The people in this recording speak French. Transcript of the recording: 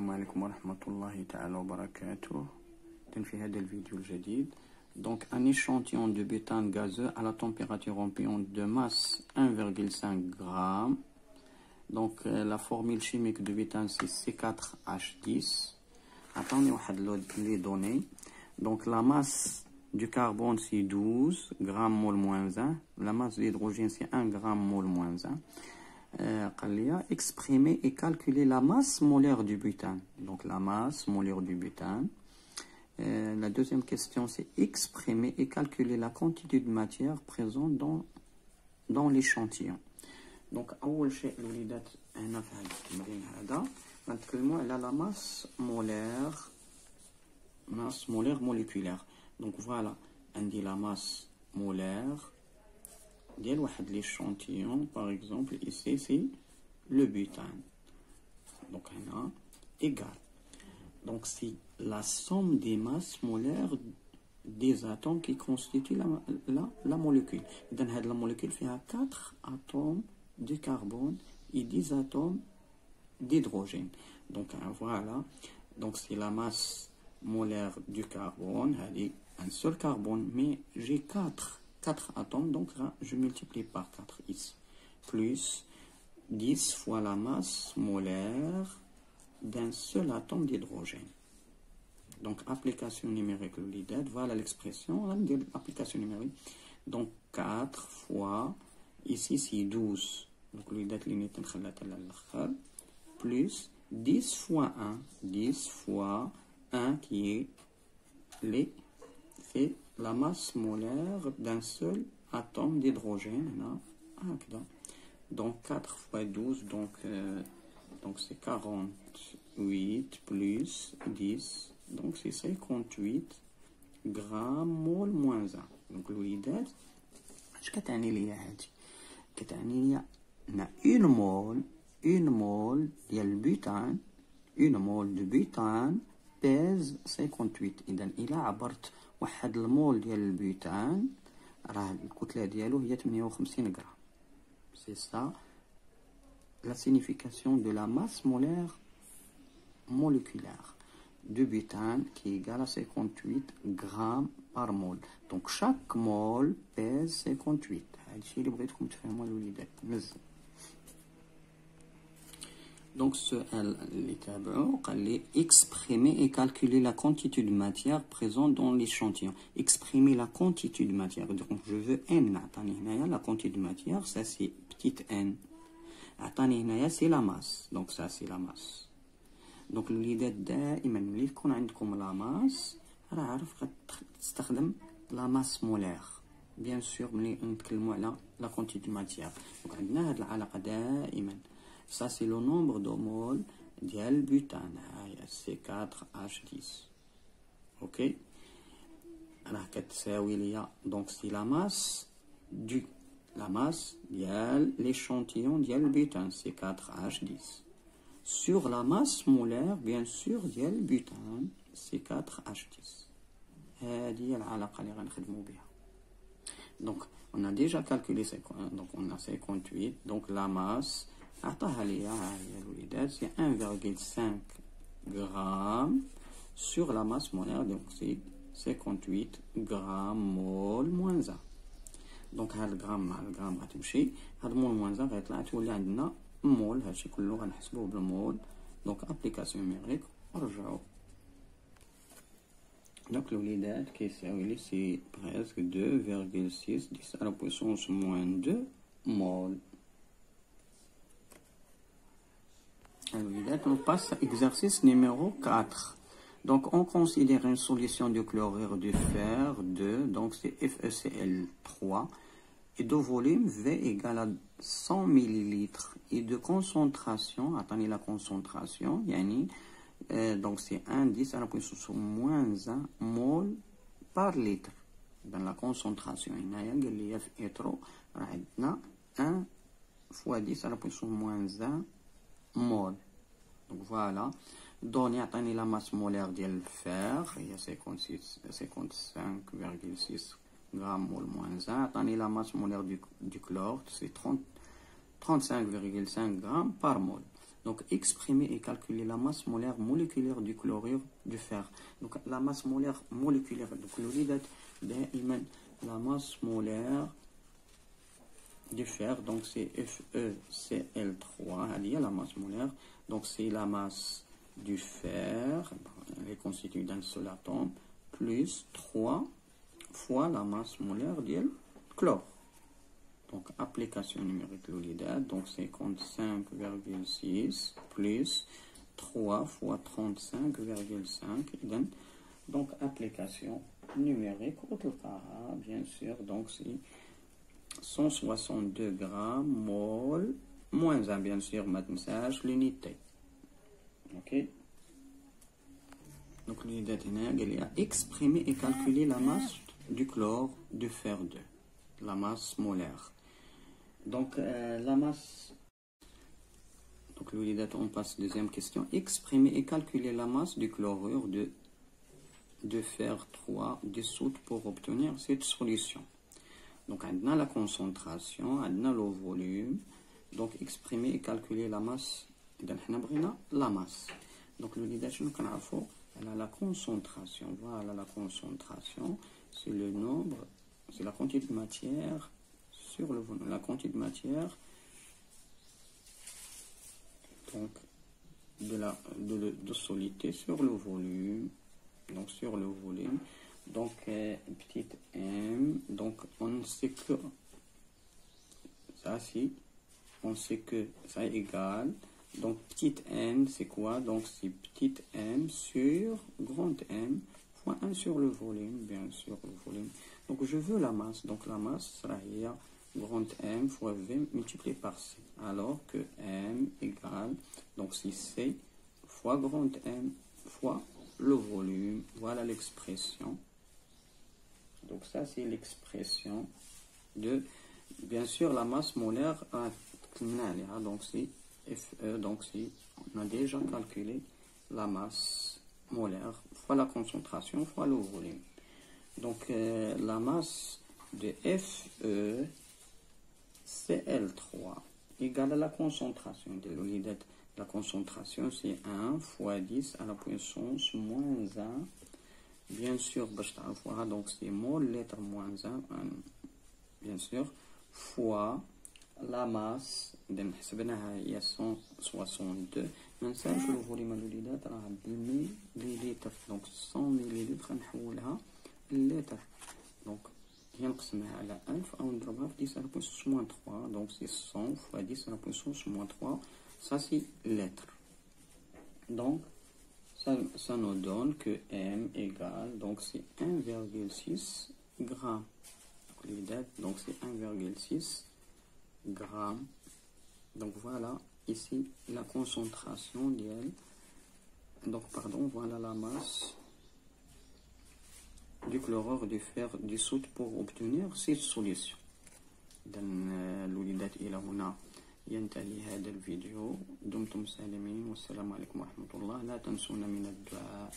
السلام عليكم ورحمة الله تعالى وبركاته. في هذا الفيديو الجديد donc un échantillon de butane gazeux à la température ambiante de masse 1,5 g. Donc la formule chimique de butane c'est C4H10. Attendez les données. Donc la masse du carbone c'est 12 g/mol moins 1. La masse d'hydrogène c'est 1 g/mol moins 1. Exprimer et calculer la masse molaire du butane. Donc la masse molaire du butane. La deuxième question c'est exprimer et calculer la quantité de matière présente dans l'échantillon. Donc أول شيء الوليدات هنا في هذا التمرين هذا غنتكلموا على la masse molaire moléculaire. Donc voilà عندي la masse molaire ديال واحد l'échantillon par exemple ici c'est le butane. Donc هنا égal. Donc c'est la somme des masses molaires des atomes qui constituent la molécule. Dans cette molécule, il y a 4 atomes de carbone et 10 atomes d'hydrogène. Donc voilà, donc c'est la masse molaire du carbone, un seul carbone, mais j'ai 4 atomes, donc là, je multiplie par 4 ici, plus 10 fois la masse molaire d'un seul atome d'hydrogène. Donc application numérique voilà l'expression de l'application numérique. Donc 4 fois ici c'est 12 donc plus 10 fois 1 qui est la masse molaire d'un seul atome d'hydrogène. Donc 4 fois 12 donc c'est 48 plus 10 donc c'est 58 g/mol moins 1. donc الوليدات اش كتعني ليا هادي؟ كتعني ليا ان une mole ديال البيتان une mole de butane pèse 58. اذا الى عبرت واحد المول ديال البيتان راه الكتله ديالو هي 58 غرام. c'est ça la signification de la masse molaire moléculaire de butane qui est égale à 58 grammes par mol. Donc chaque mol pèse 58. Donc exprimer et calculer la quantité de matière présente dans l'échantillon. Exprimer la quantité de matière. Donc je veux n. La quantité de matière, ça c'est petite n. c'est la masse. Donc ça c'est la masse. Donc الوليدات دائما ملي تكون عندكم لا ماس راه عارف غتستخدم لا ماس مولير بيان سور ملي نتكلموا على لا كونتيتي دو ماتيير. دونك عندنا هاد العلاقه دائما سا سي لو نومبر دو مول ديال البوتان هاهي C4H10 اوكي راه كتساوي ليا دونك سي لا ماس ديال l'échantillon ديال البوتان C4H10 sur la masse molaire bien sûr ديال البوتان C4H10. هذه العلاقة اللي غنخدمو بها. Donc on a déjà calculé donc on a 58 donc la masse عطاها ليا ها هي الوليدات c'est 1,5 g sur la masse molaire donc c'est 58 g/mol moins 1. donc هاد الغرام مع الغرام غتمشي هاد مول موان 1 غيطلع تولي عندنا مول. هادشي كله غنحسبوه بالمول. دونك ابليكاسيون نيميريك ورجعوا. دونك الوليدات كيساوي لي سي بريسك 2,6 10 à la puissance moins 2 mol. الوليدات on passe à exercice numéro 4. Donc on considère une solution de chlorure de fer 2 donc c'est FeCl3 et de volume V égale à 100 ml et de concentration, attendez la concentration, donc c'est 1,10 à la puissance moins 1 mol par litre. Dans la concentration, il y a 1 fois 10 à la puissance moins 1 mol. Donc voilà. Donné attendez la masse molaire du fer, il y a 55,6 g/mol moins 1. Attendez la masse molaire du chlore, c'est 35,5 g par mol. Donc, exprimer et calculer la masse molaire moléculaire du chlorure du fer. Donc, la masse molaire moléculaire. Donc, la masse molaire du fer, donc c'est FeCl3, elle est la masse molaire. Donc, c'est la masse du fer, elle est constituée d'un seul atome, plus 3 fois la masse molaire du chlore. Donc, application numérique l'olidate, donc 55,6 plus 3 fois 35,5. Donc, application numérique, bien sûr, donc c'est 162 grammes, mol, moins 1, bien sûr, message, l'unité. Ok. Donc, l'unité il a exprimé et calculé la masse du chlore du fer 2, la masse molaire. Donc, la masse. Donc, on passe deuxième question. Exprimer et calculer la masse du chlorure de fer 3 dissoute pour obtenir cette solution. Donc, on a la concentration, on a le volume. Donc, exprimer et calculer la masse. La masse. Donc, elle a la concentration. Voilà la concentration. C'est le nombre, c'est la quantité de matière sur le volume. La quantité de matière donc de solidité sur le volume. Donc, sur le volume. Donc, petite m. Donc, on sait que ça, si on sait que ça égale. Donc, petite n, c'est quoi? Donc, c'est petite m sur grande m fois 1 sur le volume, bien sûr, le volume. Donc, je veux la masse. Donc, la masse sera hier grande m fois v multiplié par c. Alors que m égale, donc, c'est c fois grande m fois le volume. Voilà l'expression. Donc, ça, c'est l'expression de, bien sûr, la masse molaire. Donc, c'est Fe, donc si on a déjà calculé la masse molaire fois la concentration fois le volume. Donc la masse de FeCl3 égale à la concentration de l'olidate. La concentration c'est 1 fois 10 à la puissance moins 1. Bien sûr, donc c'est mol lettre moins 1, bien sûr, fois la masse de هي 162. ما ننساوش لو فوليوم الوليدات راه بالمليلتر. دونك 100 مليلتر نحولها للتر. دونك هي نقسمها على 1000 او نضربها في 10 على بويسونس موان 3. دونك سي 100 fois 10 à la puissance moins 3. Ça c'est lettre. Donc ça nous donne que m égale, donc c'est 1,6 grammes. Donc c'est 1,6 grammes. Donc voilà ici la concentration d'elle. Donc pardon, voilà la masse du chlorure de fer dissoute pour obtenir cette solution. إذا الوليدات إلى هنا ينتهي هذا الفيديو. دمتم سالمين والسلام عليكم ورحمة الله. لا تنسونا من الدعاء.